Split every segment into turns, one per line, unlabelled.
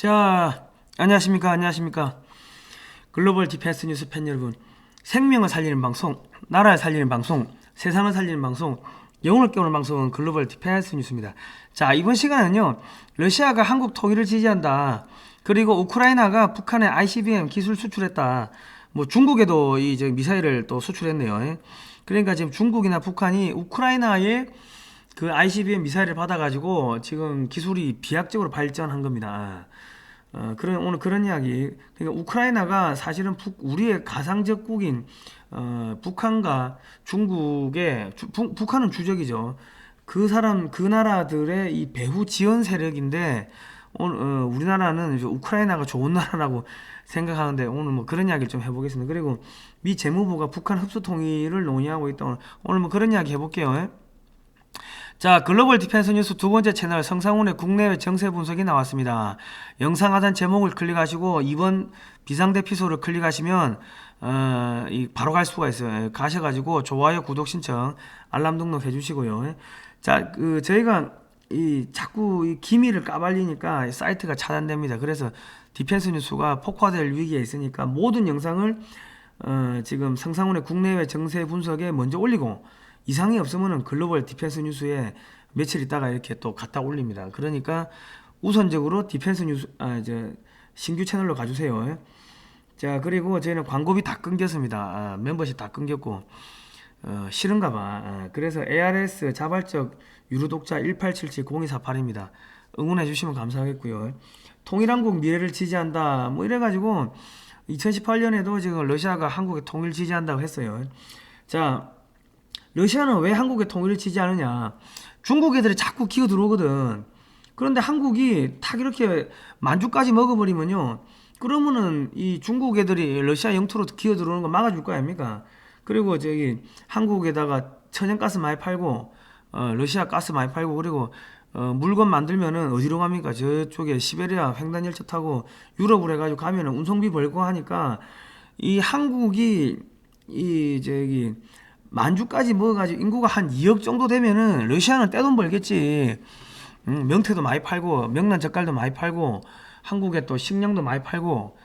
자, 안녕하십니까. 글로벌 디펜스 뉴스 팬 여러분. 생명을 살리는 방송, 나라를 살리는 방송, 세상을 살리는 방송, 영혼을 깨우는 방송은 글로벌 디펜스 뉴스입니다. 자, 이번 시간은요, 러시아가 한국 통일을 지지한다. 그리고 우크라이나가 북한에 ICBM 기술 수출했다. 뭐 중국에도 미사일을 또 수출했네요. 그러니까 지금 중국이나 북한이 우크라이나에 그 ICBM 미사일을 받아가지고 지금 기술이 비약적으로 발전한 겁니다. 오늘 그런 이야기. 그러니까 우크라이나가 사실은 우리의 가상적국인 북한과 중국의 북한은 주적이죠. 그 나라들의 이 배후 지원 세력인데 오늘 우리나라는 이제 우크라이나가 좋은 나라라고 생각하는데 오늘 뭐 그런 이야기를 좀 해보겠습니다. 그리고 미 재무부가 북한 흡수 통일을 논의하고 있다. 오늘 뭐 그런 이야기 해볼게요. 자, 글로벌 디펜스 뉴스 두 번째 채널 성상훈의 국내외 정세 분석이 나왔습니다. 영상 하단 제목을 클릭하시고 이번 비상대피소를 클릭하시면 바로 갈 수가 있어요. 가셔가지고 좋아요, 구독 신청, 알람 등록 해주시고요. 자, 저희가 자꾸 이 기밀을 까발리니까 사이트가 차단됩니다. 그래서 디펜스 뉴스가 폭파될 위기에 있으니까 모든 영상을 지금 성상훈의 국내외 정세 분석에 먼저 올리고 이상이 없으면은 글로벌 디펜스 뉴스에 며칠 있다가 이렇게 또 갖다 올립니다. 그러니까 우선적으로 디펜스 뉴스 신규 채널로 가주세요. 자, 그리고 저희는 광고비 다 끊겼습니다. 멤버십 다 끊겼고 싫은가 봐. 그래서 ARS 자발적 유료독자 18770248입니다. 응원해 주시면 감사하겠고요. 통일한국 미래를 지지한다. 뭐 이래가지고 2018년에도 지금 러시아가 한국의 통일 지지한다고 했어요. 자, 러시아는 왜 한국의 통일을 지지하느냐? 중국 애들이 자꾸 기어 들어오거든. 그런데 한국이 탁 이렇게 만주까지 먹어버리면요. 그러면은 이 중국 애들이 러시아 영토로 기어 들어오는 거 막아줄 거 아닙니까? 그리고 한국에다가 천연가스 많이 팔고 러시아 가스 많이 팔고 그리고 물건 만들면은 어디로 갑니까? 저쪽에 시베리아 횡단열차 타고 유럽으로 해가지고 가면은 운송비 벌고 하니까 이 한국이 만주까지 먹어가지고 인구가 한 2억 정도 되면은 러시아는 떼돈 벌겠지. 명태도 많이 팔고 명란 젓갈도 많이 팔고 한국에 또 식량도 많이 팔고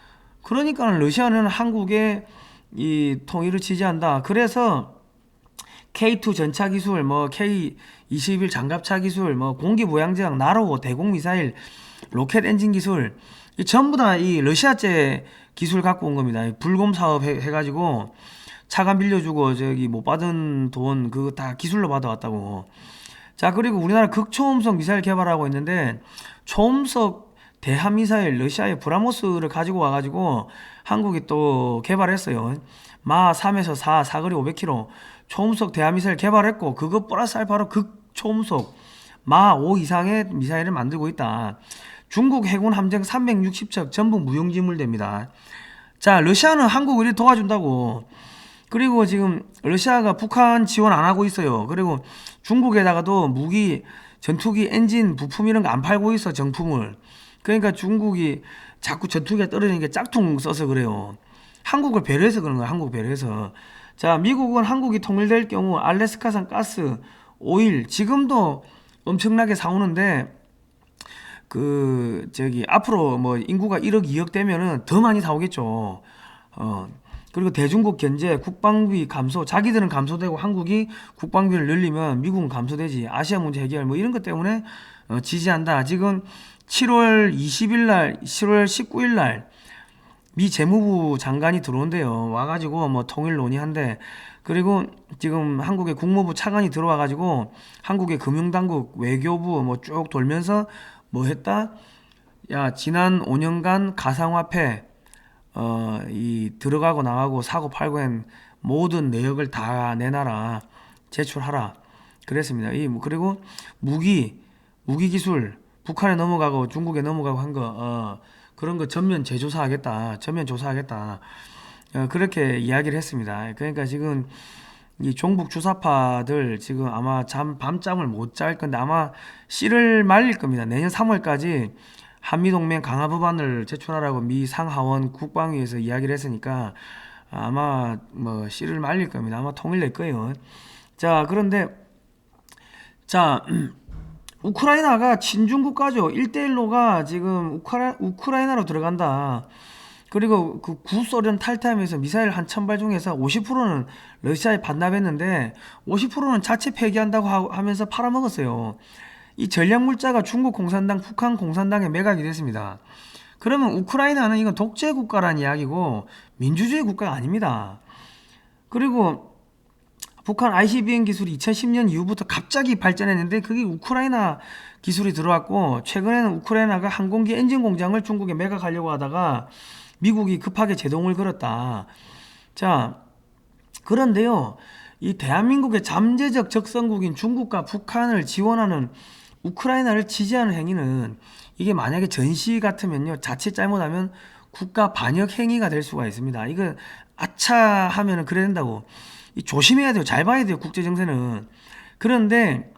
그러니까 러시아는 한국의 이 통일을 지지한다. 그래서 K2 전차 기술, 뭐 K21 장갑차 기술, 뭐 공기부양제약, 나로, 대공미사일, 로켓 엔진 기술 전부 다 이 러시아제 기술 갖고 온 겁니다. 불곰 사업 해가지고 차관 빌려주고 못 받은 돈 그거 다 기술로 받아왔다고. 자, 그리고 우리나라 극초음속 미사일 개발하고 있는데 초음속 대함 미사일 러시아의 브라모스를 가지고 와가지고 한국이 또 개발했어요. 마 3에서 4 사거리 500km 초음속 대함 미사일 개발했고 그거 플러스 알파로 극초음속 마 5 이상의 미사일을 만들고 있다. 중국 해군 함정 360척 전부 무용지물됩니다. 자, 러시아는 한국을 이렇게 도와준다고. 그리고 지금 러시아가 북한 지원 안 하고 있어요. 그리고 중국에다가도 무기, 전투기 엔진 부품 이런 거 안 팔고 있어, 정품을. 그러니까 중국이 자꾸 전투기가 떨어지는 게 짝퉁 써서 그래요. 한국을 배려해서 그런 거야, 한국 배려해서. 자, 미국은 한국이 통일될 경우 알래스카산 가스, 오일 지금도 엄청나게 사오는데 앞으로 뭐 인구가 1억 2억 되면은 더 많이 사오겠죠. 그리고 대중국 견제, 국방비 감소, 자기들은 감소되고 한국이 국방비를 늘리면 미국은 감소되지. 아시아 문제 해결 뭐 이런 것 때문에 지지한다. 지금 7월 20일 날, 7월 19일 날 미 재무부 장관이 들어온대요. 와가지고 뭐 통일 논의한대. 그리고 지금 한국의 국무부 차관이 들어와가지고 한국의 금융당국, 외교부 뭐 쭉 돌면서 뭐 했다? 야, 지난 5년간 가상화폐 들어가고 나가고 사고 팔고 한 모든 내역을 다 내놔라. 제출하라. 그랬습니다. 그리고 무기 기술 북한에 넘어가고 중국에 넘어가고 한 거 그런 거 전면 재조사하겠다. 전면 조사하겠다. 그렇게 이야기를 했습니다. 그러니까 지금 이 종북 주사파들 지금 아마 밤잠을 못 잘 건데 아마 씨를 말릴 겁니다. 내년 3월까지 한미동맹 강화 법안을 제출하라고 미 상하원 국방위에서 이야기를 했으니까 아마 뭐 씨를 말릴 겁니다. 아마 통일될 거예요. 자, 그런데 자 우크라이나가 친중 국가죠. 1대1로가 지금 우크라이나로 들어간다. 그리고 그 구소련 탈퇴하면서 미사일 한 1000발 중에서 50%는 러시아에 반납했는데 50%는 자체 폐기한다고 하면서 팔아먹었어요. 이 전략 물자가 중국 공산당, 북한 공산당에 매각이 됐습니다. 그러면 우크라이나는 이건 독재 국가란 이야기고 민주주의 국가가 아닙니다. 그리고 북한 ICBM 기술이 2010년 이후부터 갑자기 발전했는데 그게 우크라이나 기술이 들어왔고 최근에는 우크라이나가 항공기 엔진 공장을 중국에 매각하려고 하다가 미국이 급하게 제동을 걸었다. 자, 그런데요, 이 대한민국의 잠재적 적성국인 중국과 북한을 지원하는 우크라이나를 지지하는 행위는 이게 만약에 전시 같으면요, 자칫 잘못하면 국가 반역 행위가 될 수가 있습니다. 이거 아차 하면은 그래야 된다고. 조심해야 돼요. 잘 봐야 돼요. 국제 정세는. 그런데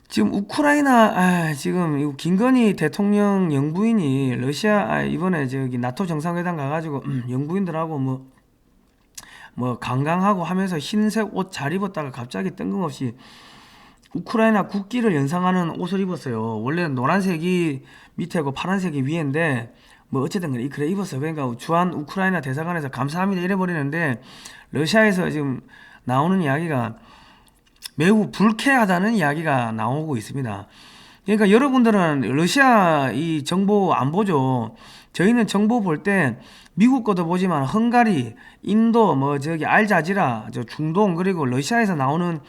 지금 우크라이나 지금 김건희 대통령 영부인이 러시아 이번에 저기 나토 정상회담 가가지고 영부인들하고 뭐 관광하고 하면서 흰색 옷 잘 입었다가 갑자기 뜬금없이 우크라이나 국기를 연상하는 옷을 입었어요. 원래 노란색이 밑에고 파란색이 위에인데 뭐 어쨌든 그래 입었어요. 그러니까 주한 우크라이나 대사관에서 감사합니다 이래 버리는데 러시아에서 지금 나오는 이야기가 매우 불쾌하다는 이야기가 나오고 있습니다. 그러니까 여러분들은 러시아 이 정보 안 보죠. 저희는 정보 볼 때 미국 것도 보지만 헝가리, 인도, 뭐 저기 알자지라, 저 중동 그리고 러시아에서 나오는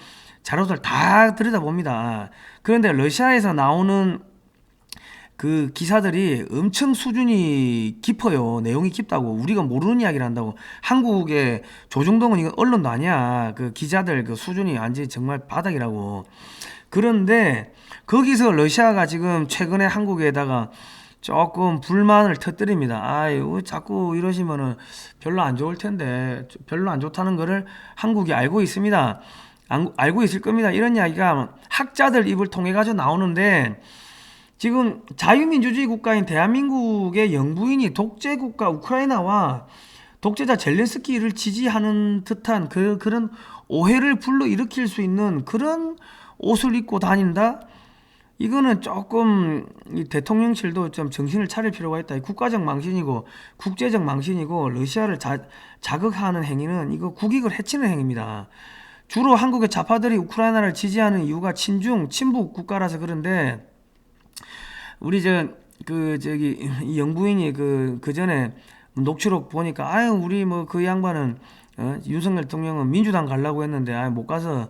자료들 다 들여다봅니다. 그런데 러시아에서 나오는 그 기사들이 엄청 수준이 깊어요. 내용이 깊다고. 우리가 모르는 이야기를 한다고. 한국의 조중동은 이거 언론도 아니야. 그 기자들 그 수준이 완전히 정말 바닥이라고. 그런데 거기서 러시아가 지금 최근에 한국에다가 조금 불만을 터뜨립니다. 아유, 자꾸 이러시면은 별로 안 좋을 텐데, 별로 안 좋다는 거를 한국이 알고 있습니다. 알고 있을 겁니다. 이런 이야기가 학자들 입을 통해 가지고 나오는데, 지금 자유민주주의 국가인 대한민국의 영부인이 독재 국가 우크라이나와 독재자 젤렌스키를 지지하는 듯한 그런 오해를 불러일으킬 수 있는 그런 옷을 입고 다닌다? 이거는 조금 이 대통령실도 좀 정신을 차릴 필요가 있다. 국가적 망신이고 국제적 망신이고 러시아를 자극하는 행위는 이거 국익을 해치는 행위입니다. 주로 한국의 좌파들이 우크라이나를 지지하는 이유가 친중, 친북 국가라서 그런데 우리 저기 이 영부인이 그 전에 녹취록 보니까 아유 우리 뭐 그 양반은 윤석열 대통령은 민주당 가려고 했는데 못 가서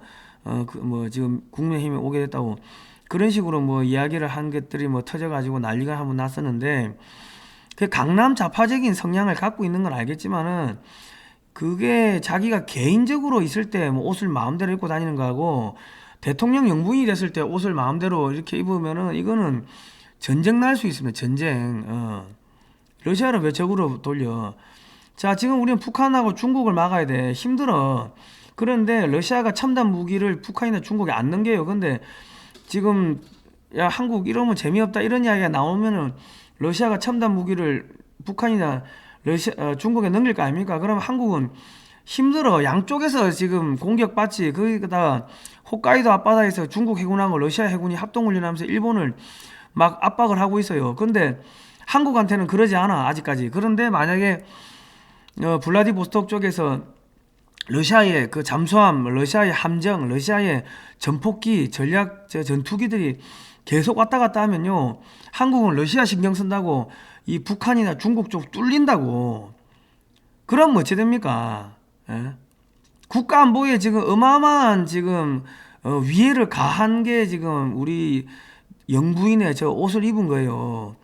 그 뭐 지금 국민의힘에 오게 됐다고 그런 식으로 뭐 이야기를 한 것들이 뭐 터져가지고 난리가 한번 났었는데 그 강남 좌파적인 성향을 갖고 있는 건 알겠지만은 그게 자기가 개인적으로 있을 때 뭐 옷을 마음대로 입고 다니는 거하고 대통령 영부인이 됐을 때 옷을 마음대로 이렇게 입으면은 이거는 전쟁 날 수 있습니다. 전쟁. 러시아를 왜 적으로 돌려? 자, 지금 우리는 북한하고 중국을 막아야 돼. 힘들어. 그런데 러시아가 첨단 무기를 북한이나 중국에 안 넘겨요. 근데 지금 야 한국 이러면 재미없다 이런 이야기가 나오면은 러시아가 첨단 무기를 북한이나 중국에 넘길 거 아닙니까? 그러면 한국은 힘들어. 양쪽에서 지금 공격받지. 거기다가 홋카이도 앞바다에서 중국 해군하고 러시아 해군이 합동훈련하면서 일본을 막 압박을 하고 있어요. 근데 한국한테는 그러지 않아 아직까지. 그런데 만약에 블라디보스톡 쪽에서 러시아의 그 잠수함, 러시아의 함정, 러시아의 전폭기, 전략 전투기들이 계속 왔다 갔다 하면요, 한국은 러시아 신경 쓴다고 이 북한이나 중국 쪽 뚫린다고. 그럼 어찌 됩니까? 예? 국가 안보에 지금 어마어마한 지금 위해를 가한 게 지금 우리 영부인의 저 옷을 입은 거예요.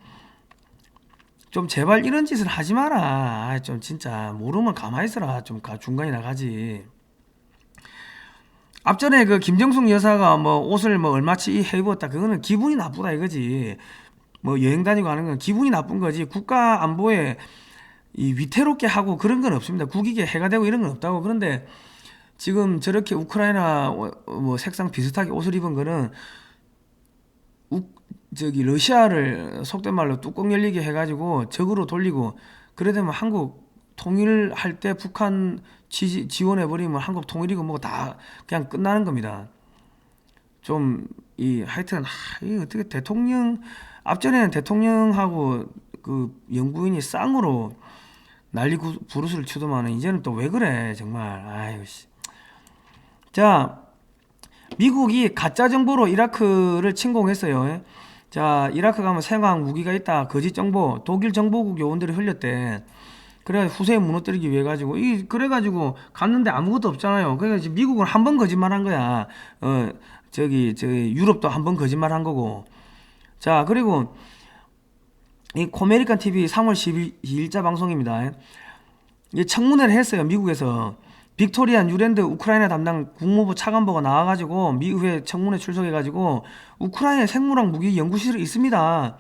좀 제발 이런 짓을 하지 마라. 좀 진짜 모르면 가만히 있어라. 좀 중간에 나가지. 앞전에 그 김정숙 여사가 뭐 옷을 뭐 얼마치 해 입었다. 그거는 기분이 나쁘다 이거지. 뭐 여행 다니고 하는 건 기분이 나쁜 거지. 국가 안보에 이 위태롭게 하고 그런 건 없습니다. 국익에 해가 되고 이런 건 없다고. 그런데 지금 저렇게 우크라이나 뭐 색상 비슷하게 옷을 입은 거는 저기 러시아를 속된 말로 뚜껑 열리게 해가지고 적으로 돌리고 그래 되면 한국 통일할 때 북한 지원해버리면 한국 통일이고 뭐 다 그냥 끝나는 겁니다. 좀 하여튼 이 어떻게 대통령 앞전에는 대통령하고 그 영부인이 쌍으로 난리 부르스를 치더만은 이제는 또 왜 그래 정말. 아유 씨. 자, 미국이 가짜 정보로 이라크를 침공했어요. 자, 이라크 가면 생화학 무기가 있다 거짓 정보 독일 정보국 요원들이 흘렸대. 그래 후세에 무너뜨리기 위해 가지고 그래가지고 갔는데 아무것도 없잖아요. 그래서 지금 미국은 한 번 거짓말한 거야. 저기 유럽도 한 번 거짓말한 거고. 자, 그리고 이 코메리칸 TV 3월 12일자 방송입니다. 이 청문회를 했어요. 미국에서 빅토리아 뉴랜드 우크라이나 담당 국무부 차관보가 나와가지고 미의회 청문회 출석해가지고 우크라이나 생물학 무기 연구시설이 있습니다.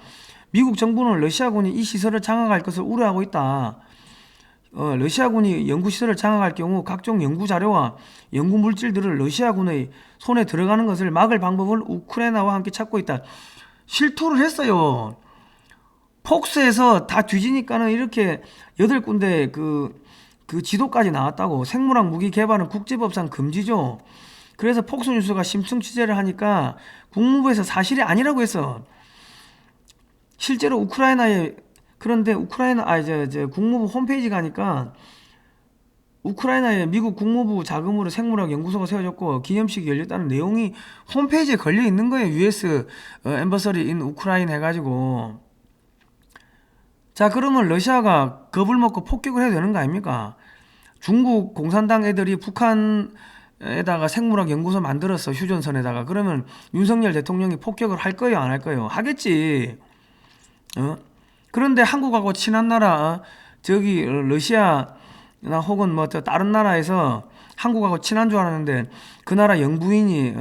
미국 정부는 러시아군이 이 시설을 장악할 것을 우려하고 있다. 러시아군이 연구시설을 장악할 경우 각종 연구자료와 연구물질들을 러시아군의 손에 들어가는 것을 막을 방법을 우크라이나와 함께 찾고 있다. 실토를 했어요. 폭스에서 다 뒤지니까는 이렇게 8군데 그 지도까지 나왔다고. 생물학 무기 개발은 국제법상 금지죠. 그래서 폭스뉴스가 심층 취재를 하니까 국무부에서 사실이 아니라고 했어. 실제로 우크라이나에 그런데 국무부 홈페이지 가니까 우크라이나에 미국 국무부 자금으로 생물학 연구소가 세워졌고 기념식이 열렸다는 내용이 홈페이지에 걸려 있는 거예요. US 엠버서리 인 우크라인 해가지고. 자, 그러면 러시아가 겁을 먹고 폭격을 해야 되는 거 아닙니까? 중국 공산당 애들이 북한에다가 생물학 연구소 만들었어. 휴전선에다가. 그러면 윤석열 대통령이 폭격을 할 거예요, 안 할 거예요? 하겠지. 그런데 한국하고 친한 나라, 저기 러시아나 혹은 뭐 다른 나라에서 한국하고 친한 줄 알았는데 그 나라 영부인이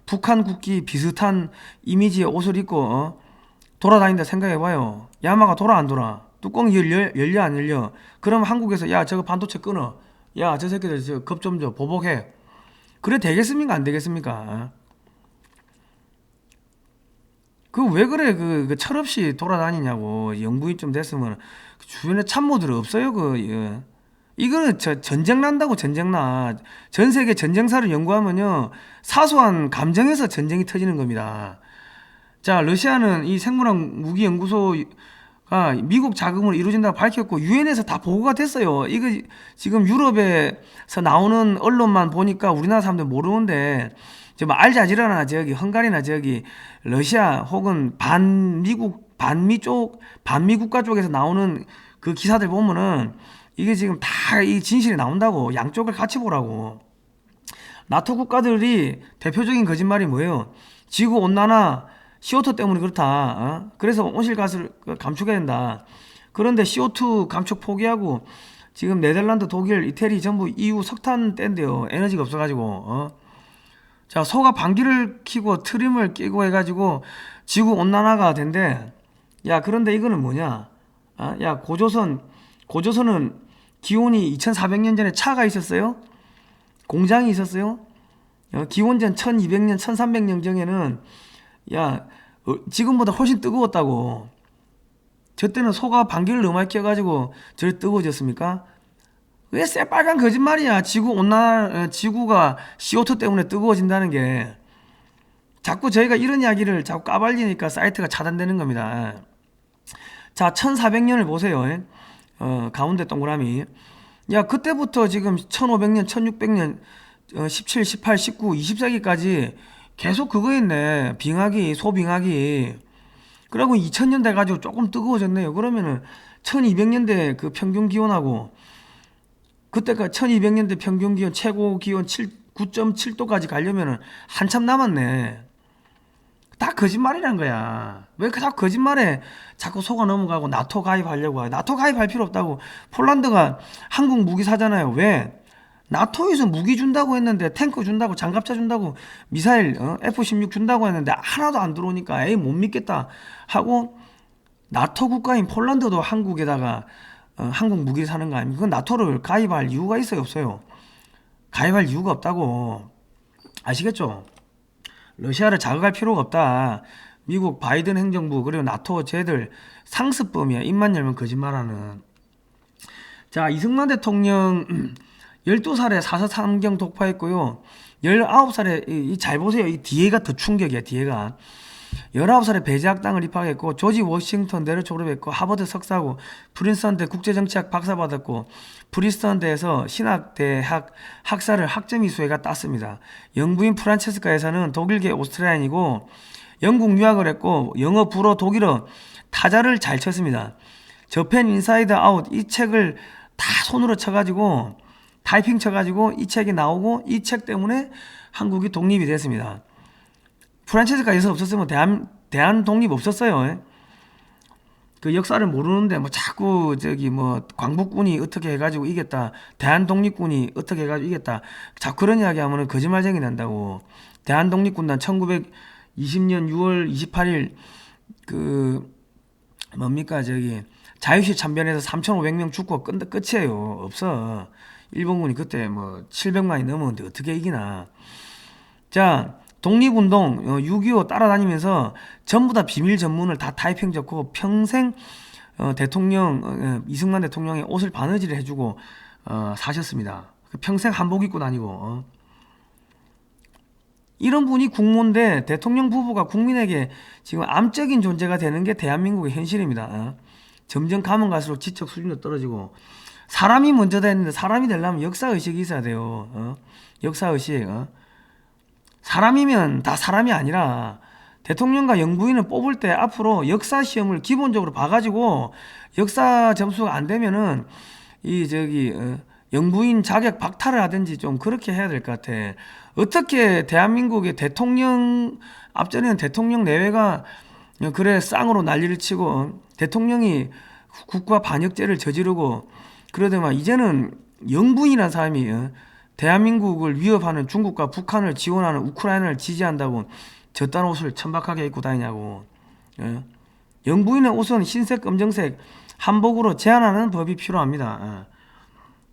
북한 국기 비슷한 이미지의 옷을 입고 돌아다닌다 생각해봐요. 야마가 돌아 안 돌아? 뚜껑이 열려 안 열려? 그럼 한국에서 야 저거 반도체 끊어. 야 저 새끼들 저 겁 좀 줘. 보복해. 그래 되겠습니까? 안 되겠습니까? 그 왜 그래 그 철없이 돌아다니냐고. 영부인 좀 됐으면 주변에 참모들 없어요 이거는 전쟁 난다고. 전쟁 나. 전 세계 전쟁사를 연구하면요 사소한 감정에서 전쟁이 터지는 겁니다. 자, 러시아는 이 생물학 무기 연구소가 미국 자금으로 이루어진다고 밝혔고 유엔에서 다 보고가 됐어요. 이거 지금 유럽에서 나오는 언론만 보니까 우리나라 사람들 모르는데 좀 알자지라나 저기 헝가리나 저기 러시아 혹은 반미 국가 쪽에서 나오는 그 기사들 보면은 이게 지금 다 이 진실이 나온다고. 양쪽을 같이 보라고. 나토 국가들이 대표적인 거짓말이 뭐예요? 지구 온난화 CO2 때문에 그렇다. 그래서 온실가스를 감축해야 된다. 그런데 CO2 감축 포기하고 지금 네덜란드, 독일, 이태리 전부 EU 석탄 뗀대요. 에너지가 없어가지고. 자, 소가 방귀를 켜고 트림을 끼고 해가지고 지구 온난화가 된대. 야, 그런데 이거는 뭐냐? 야, 고조선은 기원이 2400년 전에 차가 있었어요? 공장이 있었어요? 기원전 1200년, 1300년 전에는 야, 지금보다 훨씬 뜨거웠다고. 저 때는 소가 방귀를 너무 많이 껴가지고 저리 뜨거워졌습니까? 왜 새빨간 거짓말이야. 지구가 CO2 때문에 뜨거워진다는 게. 자꾸 저희가 이런 이야기를 자꾸 까발리니까 사이트가 차단되는 겁니다. 자, 1400년을 보세요. 가운데 동그라미. 야, 그때부터 지금 1500년, 1600년, 17, 18, 19, 20세기까지 계속 그거 있네. 소빙하기. 그리고 2000년 돼가지고 조금 뜨거워졌네요. 그러면은 1200년대 그 평균 기온하고 그때가 1200년대 평균 기온 최고 기온 9.7도까지 가려면은 한참 남았네. 다 거짓말이란 거야. 왜 자꾸 거짓말에 자꾸 속아 넘어가고 나토 가입하려고 해. 나토 가입할 필요 없다고. 폴란드가 한국 무기 사잖아요. 왜? 나토에서 무기 준다고 했는데 탱크 준다고 장갑차 준다고 미사일 F-16 준다고 했는데 하나도 안 들어오니까 에이 못 믿겠다 하고 나토 국가인 폴란드도 한국에다가 한국 무기를 사는 거 아닙니까? 그건 나토를 가입할 이유가 있어요 없어요? 가입할 이유가 없다고. 아시겠죠? 러시아를 자극할 필요가 없다. 미국 바이든 행정부 그리고 나토 쟤들 상습범이야. 입만 열면 거짓말하는. 자, 이승만 대통령 12살에 사서삼경 독파했고요. 19살에 잘 보세요. 이 뒤에가 더 충격이야. 뒤에가 19살에 배제학당을 입학했고 조지 워싱턴대를 졸업했고 하버드 석사고 프린스턴대 국제정치학 박사 받았고 프린스턴대에서 신학대학 학사를 학점이수회가 땄습니다. 영부인 프란체스카 여사는 독일계 오스트리아인이고 영국 유학을 했고 영어, 불어, 독일어 타자를 잘 쳤습니다. 저펜 인사이드 아웃 이 책을 다 손으로 쳐가지고 타이핑 쳐가지고 이 책이 나오고 이 책 때문에 한국이 독립이 됐습니다. 프란체스카 여사 없었으면 대한 독립 없었어요. 그 역사를 모르는데 뭐 자꾸 저기 뭐 광복군이 어떻게 해가지고 이겼다, 대한 독립군이 어떻게 해가지고 이겼다, 자꾸 그런 이야기 하면은 거짓말쟁이 난다고. 대한 독립군단 1920년 6월 28일 그 뭡니까 저기 자유시 참변에서 3,500명 죽고 끝이에요. 없어. 일본군이 그때 뭐 700만이 넘었는데 어떻게 이기나. 자, 독립운동 6.25 따라다니면서 전부 다 비밀 전문을 다 타이핑 적고 평생 대통령 이승만 대통령의 옷을 바느질을 해주고 사셨습니다. 평생 한복 입고 다니고 이런 분이 국무인데 대통령 부부가 국민에게 지금 암적인 존재가 되는 게 대한민국의 현실입니다. 점점 가면 갈수록 지적 수준도 떨어지고 사람이 먼저 됐는데 사람이 되려면 역사의식이 있어야 돼요. 역사의식. 사람이면 다 사람이 아니라 대통령과 영부인을 뽑을 때 앞으로 역사 시험을 기본적으로 봐가지고 역사 점수가 안 되면은 이 저기 영부인 자격 박탈을 하든지 좀 그렇게 해야 될 것 같아. 어떻게 대한민국의 대통령 앞전에는 대통령 내외가 그래 쌍으로 난리를 치고 대통령이 국가 반역죄를 저지르고 그러더만 이제는 영부인이라는 사람이 대한민국을 위협하는 중국과 북한을 지원하는 우크라이나를 지지한다고 저딴 옷을 천박하게 입고 다니냐고. 영부인의 옷은 흰색, 검정색 한복으로 제한하는 법이 필요합니다.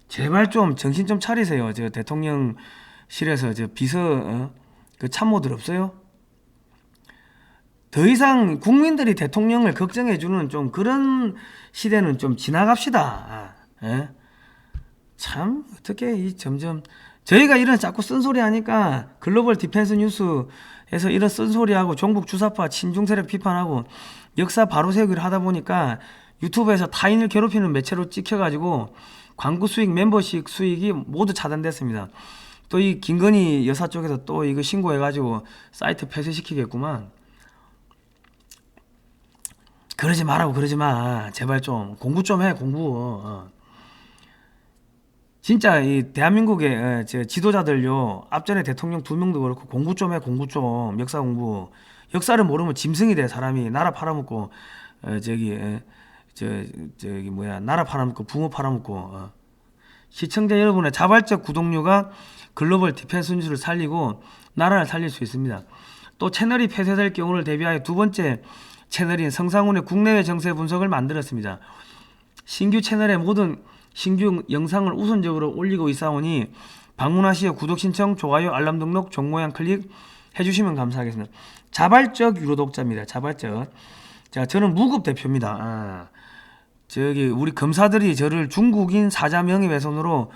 제발 좀 정신 좀 차리세요. 저 대통령실에서 저 비서 그 참모들 없어요? 더 이상 국민들이 대통령을 걱정해주는 좀 그런 시대는 좀 지나갑시다. 참 어떻게 이 점점 저희가 이런 자꾸 쓴소리 하니까 글로벌 디펜스 뉴스에서 이런 쓴소리하고 종북 주사파 친중 세력 비판하고 역사 바로 세우기를 하다 보니까 유튜브에서 타인을 괴롭히는 매체로 찍혀가지고 광고 수익, 멤버십 수익이 모두 차단됐습니다. 또 이 김건희 여사 쪽에서 또 이거 신고해가지고 사이트 폐쇄시키겠구만. 그러지 말라고. 그러지 마. 제발 좀 공부 좀 해. 공부. 진짜 이 대한민국의 지도자들요 앞전에 대통령 2명도 그렇고 공부 좀 해. 공부 좀 역사 공부. 역사를 모르면 짐승이 돼. 사람이 나라 팔아먹고 저기 뭐야 나라 팔아먹고 부모 팔아먹고. 시청자 여러분의 자발적 구독료가 글로벌 디펜스 뉴스를 살리고 나라를 살릴 수 있습니다. 또 채널이 폐쇄될 경우를 대비하여 두 번째 채널인 성상훈의 국내외 정세 분석을 만들었습니다. 신규 채널의 모든 신규 영상을 우선적으로 올리고 있사오니 방문하시어 구독 신청, 좋아요, 알람 등록, 종 모양 클릭 해주시면 감사하겠습니다. 자발적 유로독자입니다. 자발적. 자, 저는 무급 대표입니다. 저기 우리 검사들이 저를 중국인 사자 명예훼손으로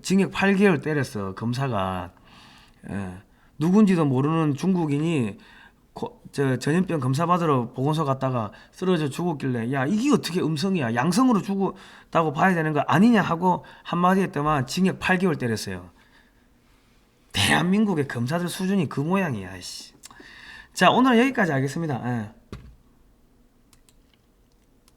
징역 8개월 때렸어. 검사가 누군지도 모르는 중국인이 전염병 검사 받으러 보건소 갔다가 쓰러져 죽었길래 야 이게 어떻게 음성이야 양성으로 죽었다고 봐야 되는 거 아니냐 하고 한마디 했더만 징역 8개월 때렸어요. 대한민국의 검사들 수준이 그 모양이야. 자 오늘 여기까지 하겠습니다.